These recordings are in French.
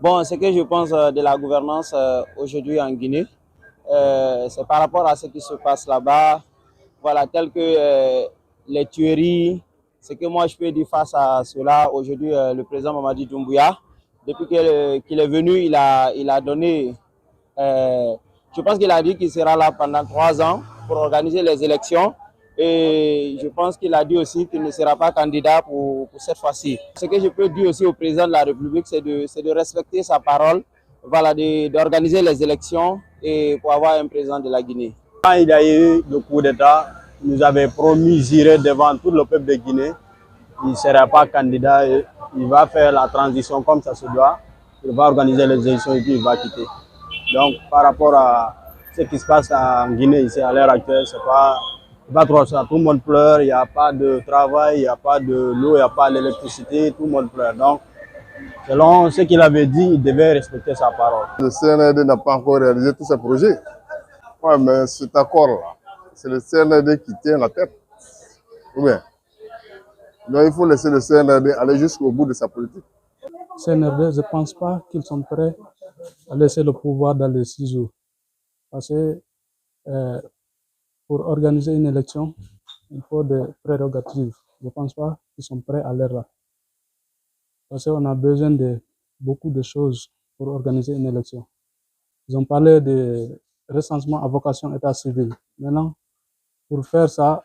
Bon, ce que je pense de la gouvernance aujourd'hui en Guinée, c'est par rapport à ce qui se passe là-bas, voilà, tel que les tueries, ce que moi je peux dire face à cela. Aujourd'hui, le président Mamadi Doumbouya, depuis qu'il est venu, il a donné, euh, je pense qu'il a dit qu'il sera là pendant 3 ans pour organiser les élections. Et je pense qu'il a dit aussi qu'il ne sera pas candidat pour cette fois-ci. Ce que je peux dire aussi au président de la République, c'est de respecter sa parole, voilà, d'organiser les élections et pour avoir un président de la Guinée. Quand il y a eu le coup d'État, il nous avait promis j'irai devant tout le peuple de Guinée. Il ne sera pas candidat, il va faire la transition comme ça se doit. Il va organiser les élections et puis il va quitter. Donc par rapport à ce qui se passe en Guinée ici à l'heure actuelle, c'est pas trop ça. Tout le monde pleure, il n'y a pas de travail, il n'y a pas de l'eau, il n'y a pas d'électricité, tout le monde pleure. Donc selon ce qu'il avait dit, il devait respecter sa parole. Le CNRD n'a pas encore réalisé tous ses projets. Ouais, mais cet accord-là, c'est le CNRD qui tient la tête. Ou bien. Donc il faut laisser le CNRD aller jusqu'au bout de sa politique. CNRD, je ne pense pas qu'ils sont prêts à laisser le pouvoir dans les 6 jours. Parce que pour organiser une élection, il faut des prérogatives. Je ne pense pas qu'ils sont prêts à l'air là. Parce qu'on a besoin de beaucoup de choses pour organiser une élection. Ils ont parlé de recensement à vocation état civil. Maintenant, pour faire ça,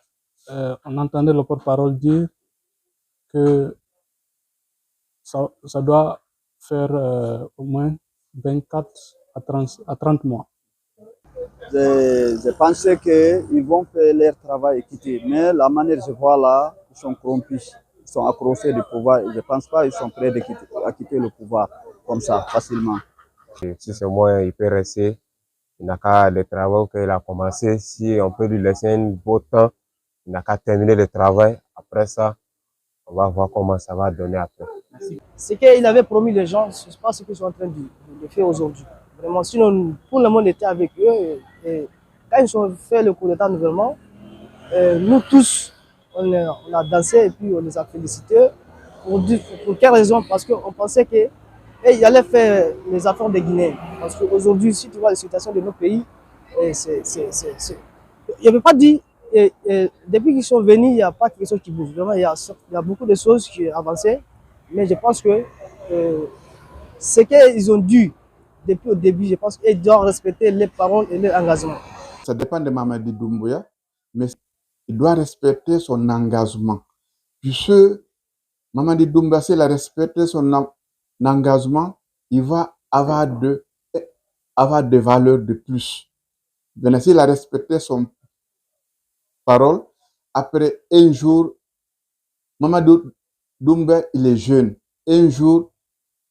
on entendait le porte-parole dire que ça doit faire au moins 24 à 30 mois. Je pensais qu'ils vont faire leur travail et quitter. Mais la manière je vois là, ils sont corrompus, ils sont accrochés du pouvoir. Je ne pense pas qu'ils sont prêts à quitter le pouvoir comme ça, facilement. Si c'est moi, il peut rester. Il n'a qu'à le travail qu'il a commencé. Si on peut lui laisser un beau temps, il n'a qu'à terminer le travail. Après ça, on va voir comment ça va donner après. Ce qu'il avait promis les gens, ce n'est pas ce qu'ils sont en train de faire aujourd'hui. Vraiment, sinon, tout le monde était avec eux. Et quand ils ont fait le coup d'état nouvellement, nous tous, on a dansé et puis on les a félicités. Pour quelle raison? Parce qu'on pensait qu'ils allaient faire les affaires des Guinéens. Parce qu'aujourd'hui, si tu vois la situation de nos pays, il n'y avait pas dit, depuis qu'ils sont venus, il n'y a pas quelque chose qui bouge. Vraiment, il y a beaucoup de choses qui ont avancé. Mais je pense que ce qu'ils ont dû depuis au début, je pense qu'ils doivent respecter les paroles et leurs engagements. Ça dépend de Mamadi Doumbouya, mais il doit respecter son engagement. Puisque Mamadi Doumbouya, s'il a respecté son engagement, il va avoir des valeurs de plus. Maintenant, s'il a respecté son parole, après un jour, Mamadi Doumbouya, il est jeune. Un jour,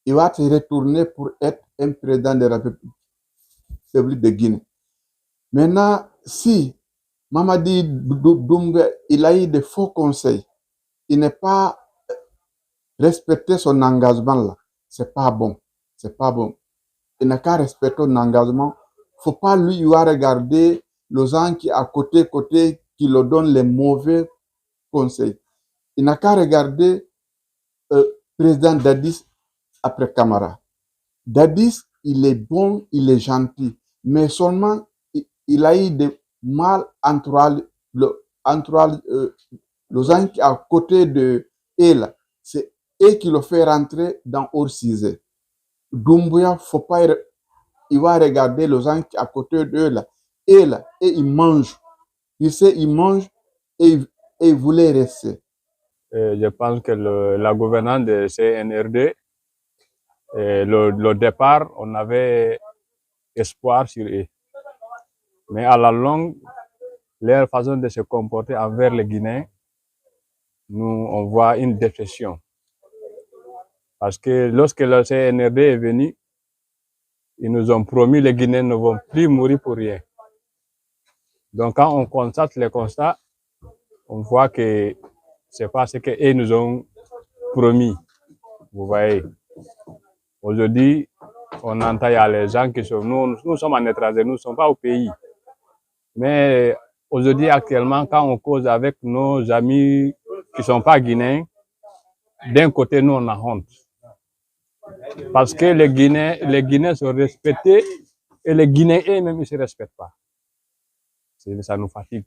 il va se retourner pour être un président de la République de Guinée. Maintenant, si Mamadi Doumbouya, il a eu de faux conseils, il n'est pas respecté son engagement là, c'est pas bon. C'est pas bon. Il n'a qu'à respecter son engagement. Faut pas lui, il va regarder les gens qui à côté, qui le donnent les mauvais conseils. Il n'a qu'à regarder président Dadis après Camara. Dadis, il est bon, il est gentil, mais seulement il a eu des mal entre les gens qui à côté de elle. C'est eux qui le fait rentrer dans hors-cisé. Doumbouya, faut pas, il va regarder les gens qui à côté d'eux là. Et il mange. Il sait, il mange et il voulait rester. Je pense que la gouvernance de CNRD, le départ, on avait espoir sur eux. Mais à la longue, leur façon de se comporter envers les Guinéens, nous, on voit une dépression. Parce que lorsque le CNRD est venu, ils nous ont promis que les Guinéens ne vont plus mourir pour rien. Donc quand on constate les constats, on voit que c'est pas ce qu'ils nous ont promis. Vous voyez. Aujourd'hui, on entend, il y a les gens qui sont, nous sommes en étranger, nous ne sommes pas au pays. Mais aujourd'hui, actuellement, quand on cause avec nos amis qui ne sont pas guinéens, d'un côté, nous, on a honte. Parce que les Guinéens sont respectés et les Guinéens eux-mêmes ne se respectent pas. Ça nous fatigue.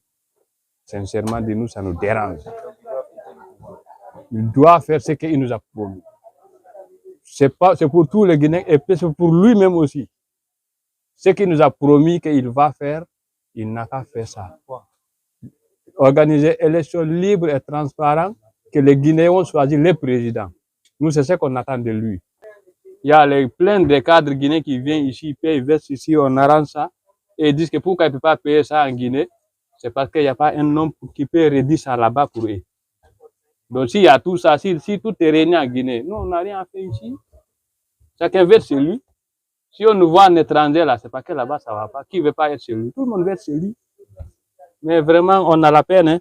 Sincèrement, de nous, ça nous dérange. Il doit faire ce qu'il nous a promis. C'est pour tous les Guinéens et c'est pour lui-même aussi. Ce qu'il nous a promis qu'il va faire, il n'a qu'à faire ça. Organiser élections libres et transparentes, que les Guinéens ont choisi les présidents. Nous, c'est ce qu'on attend de lui. Il y a plein de cadres guinéens qui viennent ici, ils versent ici, on arrange ça, et ils disent que pourquoi ils ne peuvent pas payer ça en Guinée, c'est parce qu'il n'y a pas un homme qui peut rédiger ça là-bas pour eux. Donc s'il y a tout ça, si tout est réuni en Guinée, nous, on n'a rien à faire ici. Chacun verse chez lui. Si on nous voit en étranger là, c'est parce que là-bas ça ne va pas. Qui ne veut pas être chez lui? Tout le monde veut être chez lui. Mais vraiment, on a la peine, hein.